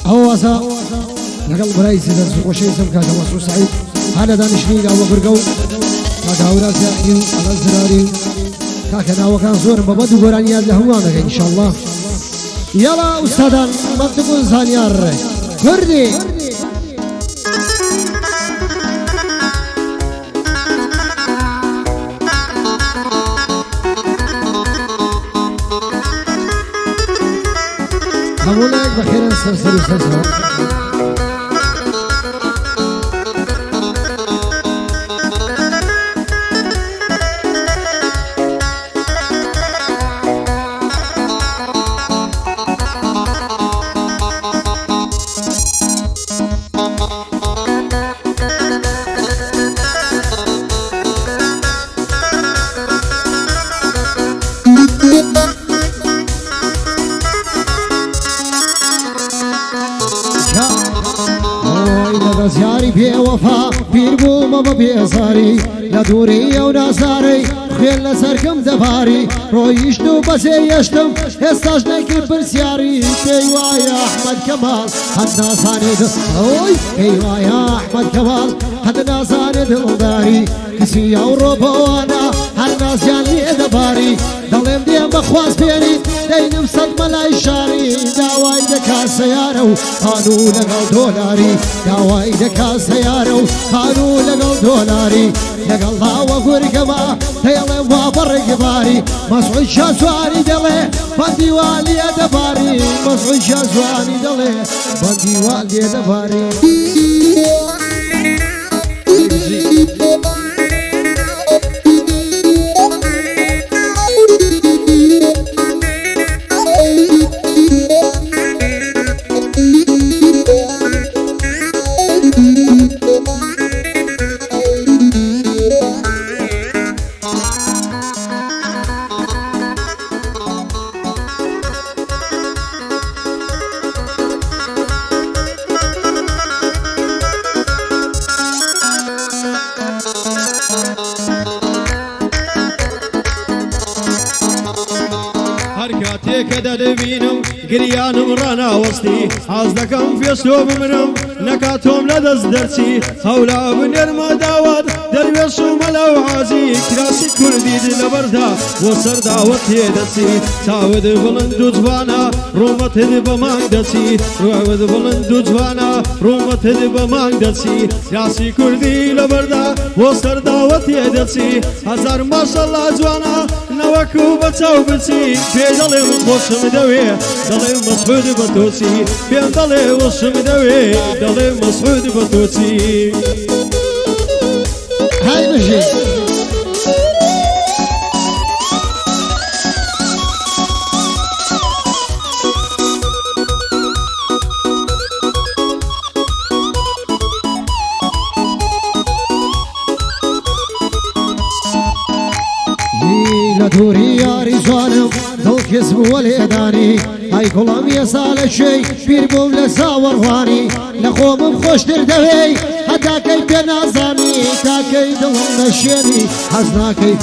ئەووازە لەگەڵ بەرای سێدەن خۆشەویستم کاکە مەسعود سعید هەنە دانیشتنی لاوە گورگە و کاکە هەوراز یاحی و ئەڵەز زراری و کاکە ناوەکان زۆرم بە بەد و گۆرانیان لە هەمووانەکە ئینشاءالله یاڵا ئوستادان مەکتوب و زانیار کوردی هەموولاک بەخێرن سەرسەر و سەرسەر زیاری بێوەفا پیر بوومە بە بێزاری لە دووری ئەو نازارەی خوێن لە سەرکەم دەباری ڕۆیشت و بەسێ یەشتم هێستاش نەکرد پرسیاری پێی وایە ئەحمەد کەماڵ هەند ناسانێ ئەوی پێی وایە ئەحمەد کەماڵ هەند ناسانێ دڵداری کسی ئەو ڕۆبەوانە هەر نازیان لێ دەباری دەڵێم دێم بە خواست بێنیت دەینم سەد مەلای شاری داوای دەکا سەیارە و خانوو لەگەڵ دۆلاری داوای دەکا سەیارە و خانوو لەگەڵ دۆلاری لەگەڵ لاوە گورگەما دەیڵێم وا بەڕێگەباری مەسعود شازوانی دەڵێ بەندیوان لێ دەباری مەسعود شازوانی دەڵێ بەندیوان لێ دەباری کە دەدەبینم گریانم ڕناوەستی حاز دەکەم فێستۆ بمرم نەکاتۆم لە دەست دەرچی هەولا بنێرمە داوات دەروێش و مەلە و حازی کراسی کوردیت لەبەردا بۆ سەرداوە تێدەچی چاوت بڵند و جوانە ڕۆمەتت بە مانگ دەچی ڕۆوت بڵند و جوانە ڕۆمەتت بە مانگ دەچی کراسی کوردی لەبەردا بۆ سەرداوە تێدەچی هەزار ماشەڵڵا جوانە نەوەکو بە چاو بچی پێ دەڵێم خۆشم دەوێ دەڵێ مەسعود بە تۆچی پێم دەڵێ وەشم دەوێ دەڵێ مەسعود بە تۆچی هاي بژێ لە دووری یاری جوانم دڵکەس بووە لێدانی ئای گوڵم ێسا لە شوێی پیر بووم لە زاوەڕوانی لە خۆمم خۆشتر دەوێی هەتاکەی پێ نازانی تاکەی دڵم دەشێنی حەز ناکەی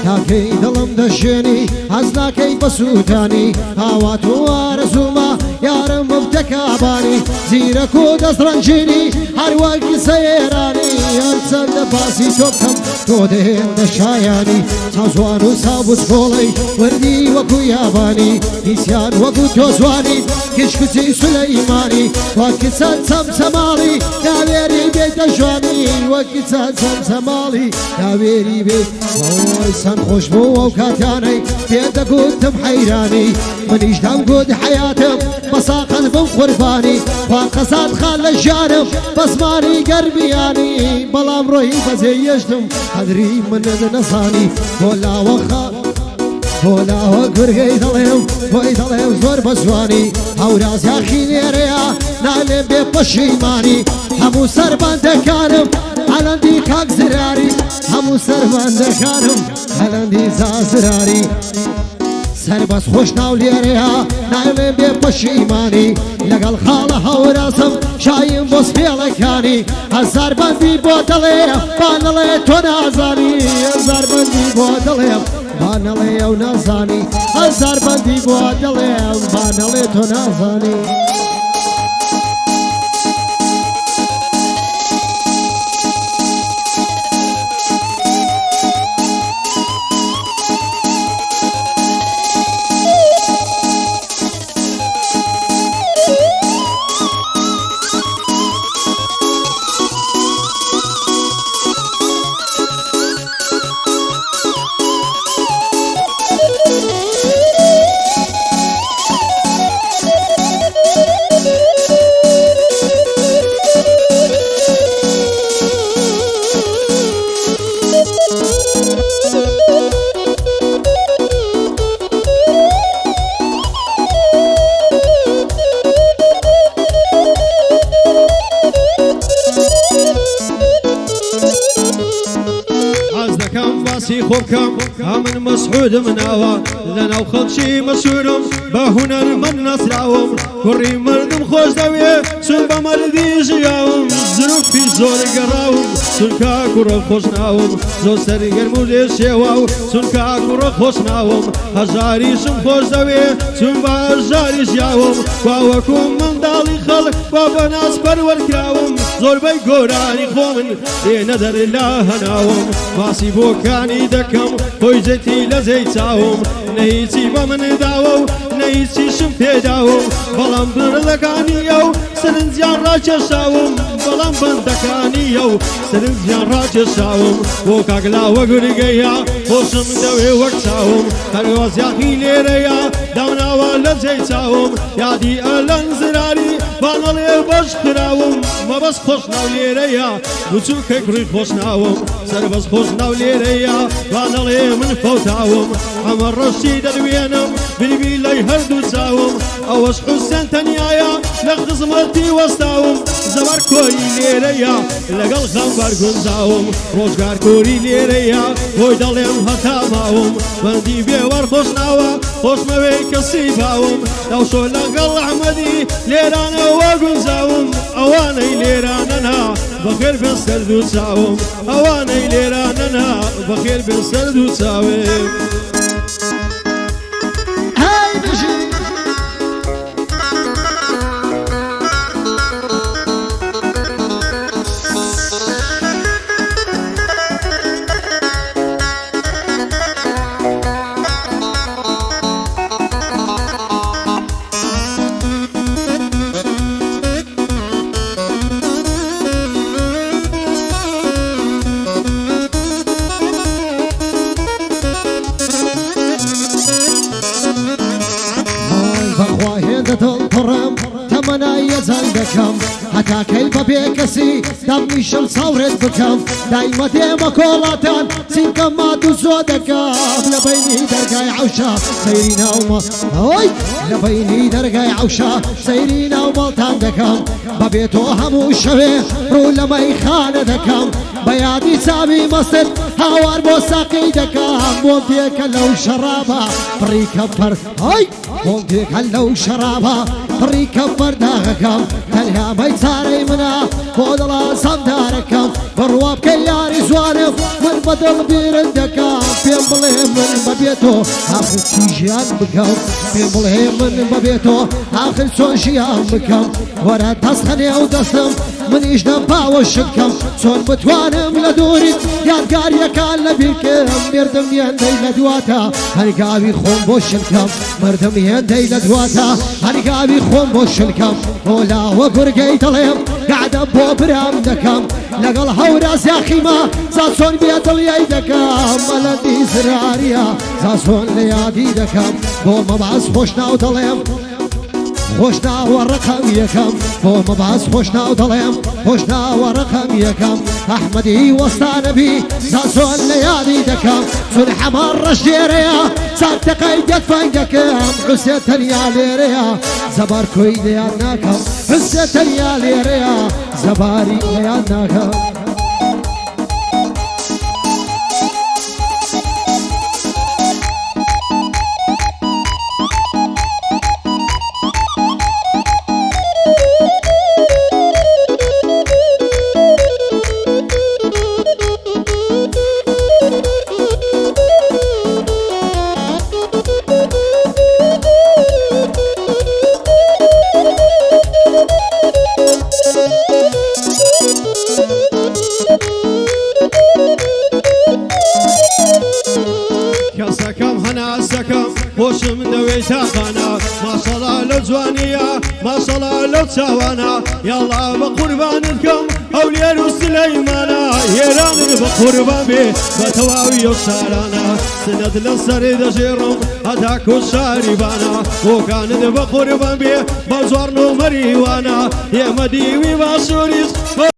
تاکەی دڵم دەشێنی حەز ناکەی بە سووتانی هاوات و ئارەزوومە یارم بتەکابانی زیرەک و دەستڕەنجینی هەروەکی سەیێرانی هەرچەندە باسی تۆ بکەم تۆ دێنە شایانی چاوزوان و ساوز کۆڵەی وەردی وەکو یابانی هیچیان وەکو تۆ جوانی کشکوچی سولەیمانی وەکی چەند چەمچەماڵی ناوێری بێتە ژوانی وەکی چەند چەمچەماڵی ناوێری بێت وای چەند خۆش بوو ئەو کاتانەی پێدەگوتم حەیرانی منیش دەمگوت حەیاتم بەساقەت بم قوربانی خوا قەسات خان لە ژیانم بە زمانی گەرمیانی بەڵام ڕۆی بەجێ یەشتم قەدری منت نەزانی بۆ لاوە گورگەی دەڵێم بۆی دەڵێم زۆر بە جوانی هەوراز یاخی لێرەیە نالێم بێ پەشیمانی هەموو سەربەندەکانم هەلەندی کاک زراری هەموو سەربەندەکانم هەلەندی زازراری سەربەس خۆش ناو لێرەیە نالێم بێ پەشیمانی لەگەڵ خاڵە هەوراسم شایم بۆ سپێڵەکانی هەزار بەندی بۆ دەڵێ بانەڵێ تۆ نازانی هەزار بەندی بۆ دەڵێ بانەڵێ ئەو نازانی هەزار بەندی بۆ دەڵێ بانەڵێ تۆ نازانی خۆکەم هەمن مەسعود مناوە لەناو خەڵکی مەسوورم بە هونەر من نەسراوم کوڕی مردم خۆش دەوێ چون بە مەردی ژیاوم زروفی زۆر گەڕاوم چونکە کوڕە خۆش ناوم زۆر سەرگەرم و لێشێوا و چونکە کوڕە خۆش ناوم هەژاریشم خۆش دەوێ چون بە هەژاری ژیاوم باوەکو منداڵی خەڵک با بە ناز پەروەرکراوم زۆربەی گۆرانی خۆ من لێنە دەر لا هەناوم باسی بۆکانی دەکەم خۆی جێتی لە زەی چاوم نەهیچی بە من داوە و نەهیچیشم پێداوم بەڵام بڕلەکانیە و سەرنجیان ڕاکێشاوم بەڵام بەندەکانیە و سەرنجیان ڕاکێشاوم بۆ کاگلاوە گورگەیە خۆشم دەوێ وەک چاوم هەروەزیاقی لێرەیە داوناوە لە جێی چاوم یادی ئەلەن زراری بانەڵێ بەش خراوم مەبەست خۆش ناو لێرەیە بچووکە کوڕی خۆش ناوم سەربەز خۆش ناو لێرەیە بانەڵێ من فەوتاوم ئەمە ڕەشی دەروێنم بریبی لەی هەردوو چاوم ئەوەش حوسێن تەنیایە لە خزمەتی وەستاوم زەبەر کۆی لێرەیە لەگەڵ خەمبەر گونجاوم ڕۆژگار کوڕی لێرەیە بۆی دەڵێم هەتا ماوم بەندی بێوەر خۆش ناوە خۆشمەوێ کەسی باوم دەوشۆ لەگەڵ ئەحمەدی لێرانەوە گونجاوم ئەوانەی لێرانەنا بەخێر بێن سەردوو چاوم ئەوانەی لێرانەنا بەخێر بێن سەردوو چاوم دڵپڕم تەمەنای یەزان دەکەم هەتا کەی بەبێ کەسی دەمنیشم چاوڕێت بکەم دایمە دێمە کۆڵاتان چینکەم مات و زۆ دەکەم لە بەینی دەرگای عەوشا سەیری ناومە ئەوەی لە بەینی دەرگای عەوشا سەیری ناومەڵتان دەکەم بەبێ تۆ هەموو شەوێ ڕوو لە مەیخانە دەکەم بە یادی چاوی مەستت هاوار بۆ ساقی دەکەم بۆ دێکە لەو شەرابە پڕی کەپەر ئەی بۆ دێکە لەو شەرابە پڕی کەپەر داغەکەم تەنیا بەی چارەی منە بۆ دڵە سەمدارەکەم بڕوا بکەی یاری زوانم من بەدڵ بیرت دەکەم پێم بڵێ من بەبێ تۆ ئاخر چی ژیان بکەم پێم بڵێ من بەبێ تۆ ئاخر چۆن ژیان بکەم وەرە دەستخەنێ و دەستم منیش دەمپاوەشت کەم چۆن بتوانم لە دووریت یادگاریەکان لە بیرکەم مردم هێندەی لە دواتە هەرگاوی خۆم بۆ شلکەم مردم هێندەی لە دواتە هەرگاوی خۆم بۆ شلکەم بۆ لاوە گورگەی دەڵێم گعدە بۆ برام دەکەم لەگەڵ هەورە زیاخیمە زا چۆن بێدڵیای دەکەم مەلەندی زراریە زا چۆن لە یادی دەکەم بۆ مەباز خۆش ناو دەڵێم خۆش ناوە ڕقم یەکەم بۆ مەباز خۆش ناو دەڵێم خۆش ناوە ڕقم یەکەم ئەحمەدی وەستانەبی زا چۆن لە یادی دەکەم چون حەمان ڕەش لێرەیە ساتەقەی دەتفەنگەکەم حوسێ تەنیا لێرەیە زەبار کۆی لێیان ناکەم حوسێ تەنیا لێرەیە زەباری لێیان ناکەم کەسەکەم هەناسەکەم خۆشم دەوێت تاقانە ماشەڵا لە جوانیە ماشەڵا لەو چاوانە یاڵا بە قوربانت کەم هەولێر و سلەیمانە هێرانت بە قوربان بێ بە تەواوی ئەو شارانە سنەت لەسەر دەژێڕم هەتا کۆ شاریبانە بۆکانت بە قوربان بێ بە جوارن و مەریوانە ئێمە دیوی باشووریش